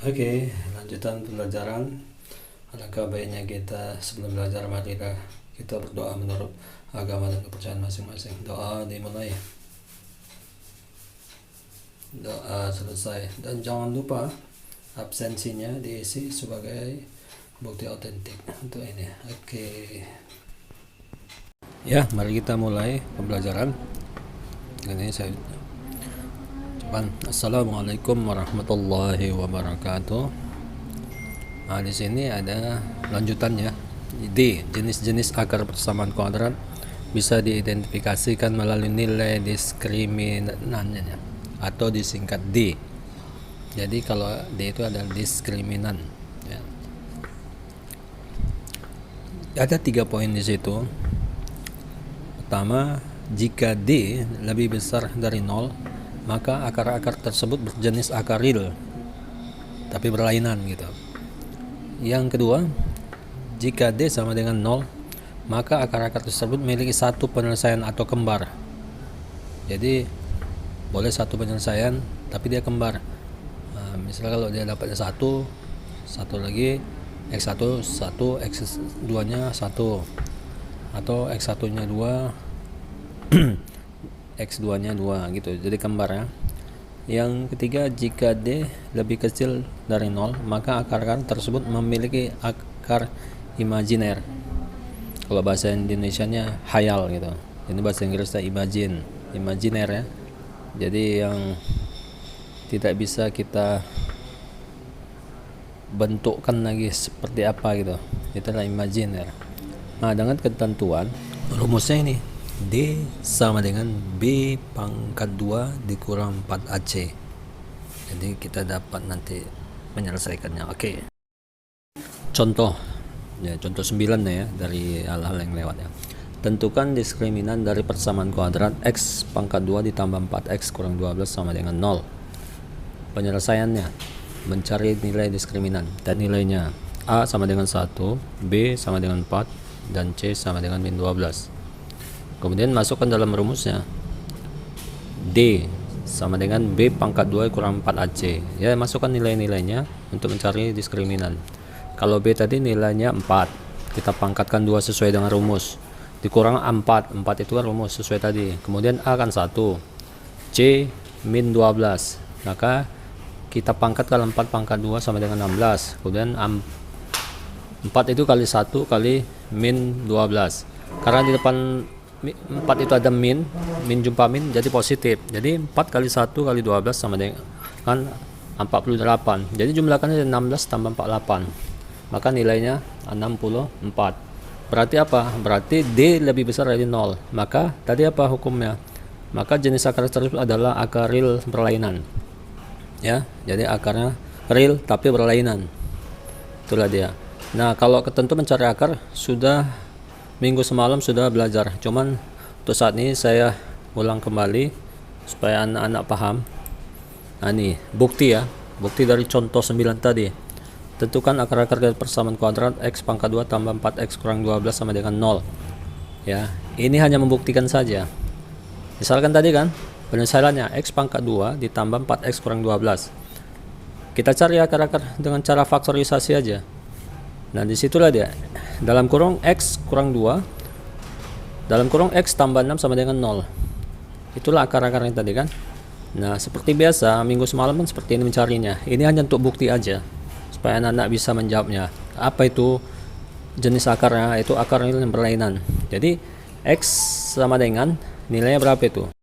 Oke, lanjutan pembelajaran. Alangkah baiknya kita sebelum belajar, marilah kita berdoa menurut agama dan kepercayaan masing-masing. Doa dimulai, doa selesai, dan jangan lupa absensinya diisi sebagai bukti otentik untuk ini. Oke. Ya, mari kita mulai pembelajaran. Ini saya coba. Assalamualaikum warahmatullahi wabarakatuh. Nah, di sini ada lanjutannya. D. Jenis-jenis akar persamaan kuadrat bisa diidentifikasikan melalui nilai diskriminannya atau disingkat D. Jadi kalau D itu adalah diskriminan. Ya. Ada 3 poin di situ. Pertama, jika D lebih besar dari 0, maka akar-akar tersebut berjenis akar real tapi berlainan gitu. Yang kedua, jika D sama dengan 0, maka akar-akar tersebut memiliki satu penyelesaian atau kembar. Jadi boleh satu penyelesaian tapi dia kembar. Misalnya kalau dia dapatnya satu lagi x1 1, x2 nya 1, atau x1 nya 2 x2 nya 2 gitu, jadi kembar ya. Yang ketiga, jika D lebih kecil dari 0, maka akar-akar tersebut memiliki akar imajiner. Kalau bahasa Indonesianya hayal gitu, ini bahasa Inggrisnya imajiner ya. Jadi yang tidak bisa kita bentukkan lagi seperti apa gitu, itulah imajiner. Nah, dengan ketentuan rumusnya ini, D sama dengan B pangkat 2 dikurang 4AC. Jadi kita dapat nanti menyelesaikannya. Oke. Contoh 9 ya, dari hal-hal yang lewat ya. Tentukan diskriminan dari persamaan kuadrat x pangkat 2 ditambah 4x kurang 12 sama dengan 0. Penyelesaiannya, mencari nilai diskriminan dan nilainya A sama dengan 1, B sama dengan 4, dan C sama dengan min 12. Kemudian masukkan dalam rumusnya, D sama dengan B pangkat 2 kurang 4AC. Ya, masukkan nilai-nilainya untuk mencari diskriminan. Kalau B tadi nilainya 4, kita pangkatkan 2 sesuai dengan rumus, dikurang 4 itu kan rumus sesuai tadi. Kemudian A kan 1, C min 12, maka kita pangkatkan 4 pangkat 2 sama dengan 16. Kemudian 4 itu kali 1 kali min 12. Karena di depan 4 itu ada min jumpa min, jadi positif. Jadi 4 kali 1 kali 12 sama dengan 48. Jadi jumlahkannya 16 tambah 48. Maka nilainya 64. Berarti apa? Berarti D lebih besar dari 0. Maka tadi apa hukumnya? Maka jenis akar tersebut adalah akar real berlainan. Ya, jadi akarnya real tapi berlainan. Itulah dia. Nah, kalau ketentuan mencari akar sudah minggu semalam sudah belajar, cuman untuk saat ini saya ulang kembali supaya anak-anak paham. Nah, ini bukti ya, bukti dari contoh 9 tadi. Tentukan akar-akar dari persamaan kuadrat x pangkat 2 tambah 4x kurang 12 sama dengan 0. Ya, ini hanya membuktikan saja. Misalkan tadi kan penyelesaiannya x pangkat 2 ditambah 4x kurang 12. Kita cari akar-akar dengan cara faktorisasi aja. Nah, disitulah dia. Dalam kurung x kurang 2, dalam kurung x tambah 6 sama dengan 0. Itulah akar-akarnya tadi kan. Nah, seperti biasa minggu semalam kan seperti ini mencarinya. Ini hanya untuk bukti aja, supaya anak-anak bisa menjawabnya. Apa itu jenis akarnya? Itu akar yang berlainan. Jadi x sama dengan nilainya berapa itu?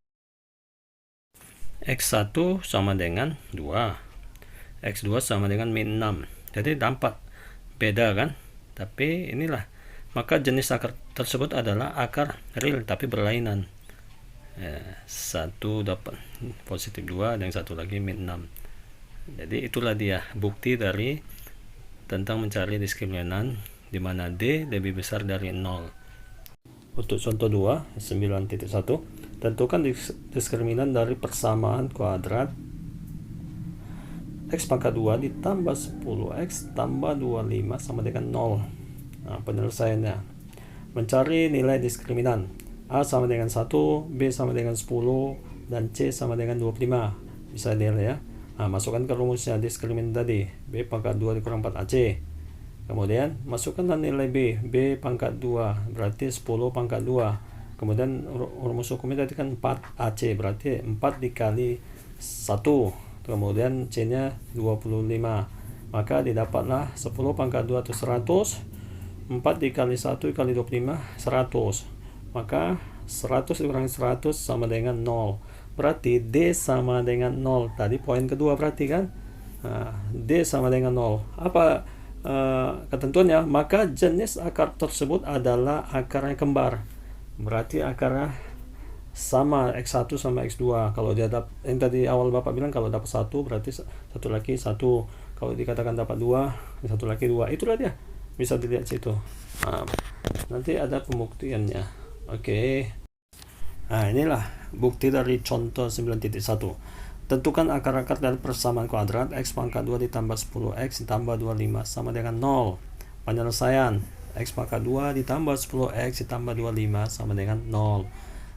X1 sama dengan 2, X2 sama dengan min 6. Jadi dapat beda kan, tapi inilah, maka jenis akar tersebut adalah akar real tapi berlainan. Satu dapat positif 2 dan satu lagi min 6. Jadi itulah dia bukti dari tentang mencari diskriminan di mana D lebih besar dari 0. Untuk contoh 2 9.1, tentukan diskriminan dari persamaan kuadrat x pangkat 2 ditambah 10x tambah 25 sama dengan 0. Nah, penyelesaiannya, mencari nilai diskriminan. A sama dengan 1, B sama dengan 10, dan C sama dengan 25. Bisa dilihat ya. Nah, masukkan ke rumusnya diskriminanan tadi, B pangkat 2 dikurang 4AC. Kemudian masukkanlah nilai B pangkat 2 berarti 10 pangkat 2. Kemudian rumus hukumnya tadi kan 4AC, berarti 4 dikali 1. Kemudian C-nya 25. Maka didapatlah 10 pangkat 2 atau 100. 4 dikali 1 dikali 25, 100. Maka 100 dikurangi 100 sama dengan 0. Berarti D sama dengan 0. Tadi poin kedua berarti kan. Nah, D sama dengan 0. Apa ketentuannya? Maka jenis akar tersebut adalah akarnya kembar. Berarti akarnya sama X1 sama X2. Kalau dia yang tadi awal Bapak bilang kalau dapat 1 berarti satu laki 1. Kalau dikatakan dapat 2, satu laki 2. Itulah dia. Bisa dilihat situ. Nah, nanti ada pembuktiannya. Oke. Nah, inilah bukti dari contoh 9.1. Tentukan akar-akar dari persamaan kuadrat X pangkat 2 ditambah 10X ditambah 25 sama dengan 0. Penyelesaian X pangkat 2 ditambah 10X ditambah 25 sama dengan 0.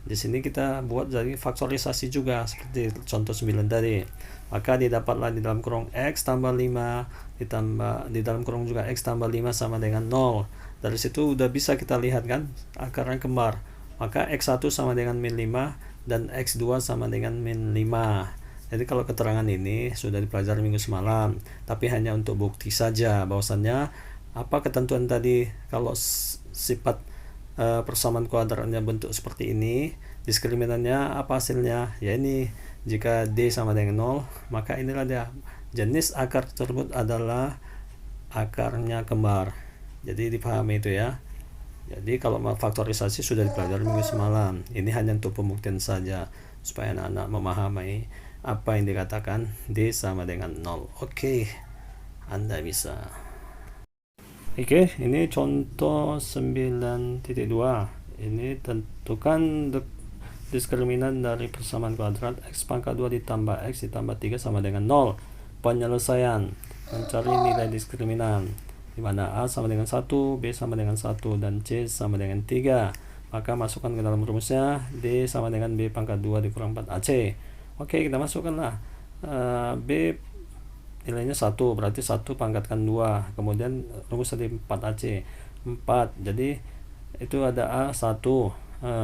Di sini kita buat jadi faktorisasi juga seperti contoh 9 tadi. Maka didapatlah di dalam kurung X tambah 5 ditambah di dalam kurung juga X tambah 5 sama dengan 0. Dari situ udah bisa kita lihat kan akarnya kembar. Maka X1 sama dengan min 5 dan X2 sama dengan min 5. Jadi kalau keterangan ini sudah dipelajari minggu semalam, tapi hanya untuk bukti saja bahwasannya apa ketentuan tadi kalau sifat persamaan kuadratnya bentuk seperti ini, diskriminannya apa hasilnya? Ya ini, jika D sama dengan 0, maka inilah dia jenis akar tersebut adalah akarnya kembar. Jadi dipahami itu ya. Jadi kalau faktorisasi sudah dipelajari minggu semalam. Ini hanya untuk pembuktian saja supaya anak-anak memahami apa yang dikatakan D sama dengan 0. Oke, Anda bisa. Oke, ini contoh 9.2. Ini tentukan diskriminan dari persamaan kuadrat X pangkat 2 ditambah X ditambah 3 sama dengan 0. Penyelesaian mencari nilai diskriminan di mana A sama dengan 1, B sama dengan 1, dan C sama dengan 3. Maka masukkan ke dalam rumusnya D sama dengan B pangkat 2 dikurang 4AC. Oke, kita masukkanlah B nilainya 1, berarti 1 pangkatkan 2. Kemudian rumus tadi 4AC 4, jadi itu ada A 1,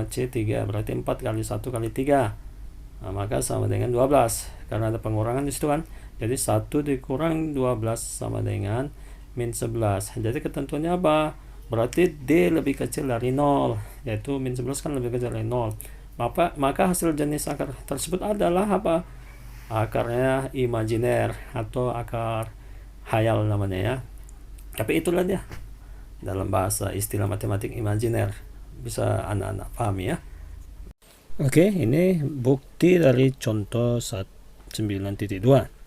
C 3, berarti 4 kali 1 kali 3. Nah, maka sama dengan 12 karena ada pengurangan di situ kan. Jadi 1 dikurang 12 sama dengan min 11. Jadi ketentuannya apa? Berarti D lebih kecil dari 0, yaitu min 11 kan lebih kecil dari 0. Maka hasil jenis akar tersebut adalah apa? Akarnya imajiner atau akar hayal namanya ya. Tapi itulah dia dalam bahasa istilah matematik imajiner, bisa anak-anak pahami ya. Oke, ini bukti dari contoh 9.2.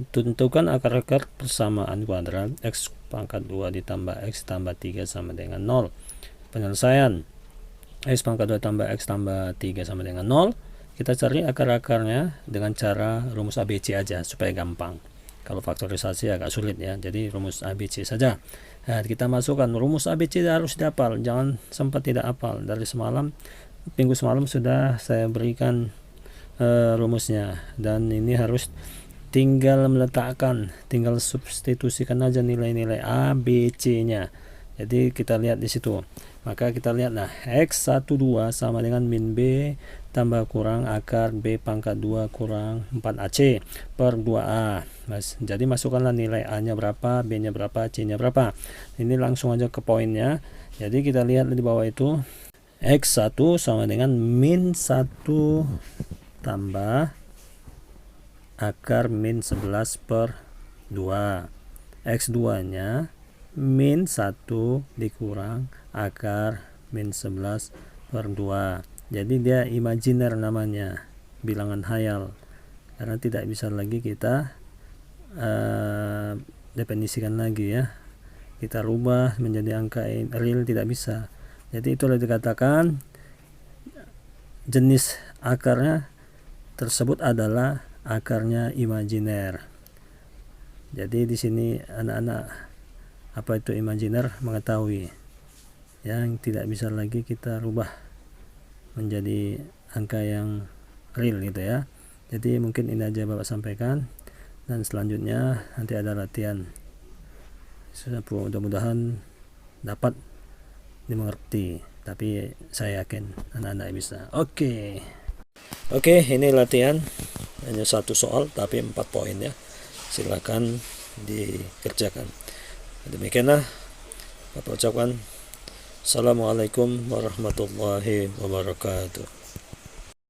Tentukan akar-akar persamaan kuadrat X pangkat 2 ditambah X tambah 3 sama dengan 0. Penyelesaian X pangkat 2 tambah X tambah 3 sama dengan 0. Kita cari akar-akarnya dengan cara rumus ABC aja supaya gampang. Kalau faktorisasi agak sulit ya, jadi rumus ABC saja. Nah, kita masukkan rumus ABC harus dihafal, jangan sempat tidak hafal. Dari minggu semalam sudah saya berikan rumusnya, dan ini harus tinggal substitusikan aja nilai-nilai A, B, C-nya. Jadi kita lihat di situ. Maka kita lihat nah X12 sama dengan min B tambah kurang akar B pangkat 2 kurang 4AC per 2A. Jadi masukkanlah nilai A-nya berapa, B-nya berapa, C-nya berapa. Ini langsung aja ke poinnya. Jadi kita lihat di bawah itu X1 sama dengan min 1 tambah akar min 11 per 2. X2-nya min 1 dikurang akar min 11 per 2. Jadi dia imajiner namanya, bilangan hayal, karena tidak bisa lagi kita definisikan lagi ya, kita rubah menjadi angka real, tidak bisa. Jadi itulah dikatakan jenis akarnya tersebut adalah akarnya imajiner. Jadi di sini anak-anak apa itu imajiner mengetahui yang tidak bisa lagi kita rubah menjadi angka yang real gitu ya. Jadi mungkin ini aja Bapak sampaikan. Dan selanjutnya nanti ada latihan. Mudah-mudahan dapat dimengerti, tapi saya yakin anak-anak bisa. Oke, ini latihan hanya 1 soal tapi 4 poin ya. Silakan dikerjakan. Demikianlah Bapak ucapkan. Assalamualaikum warahmatullahi wabarakatuh.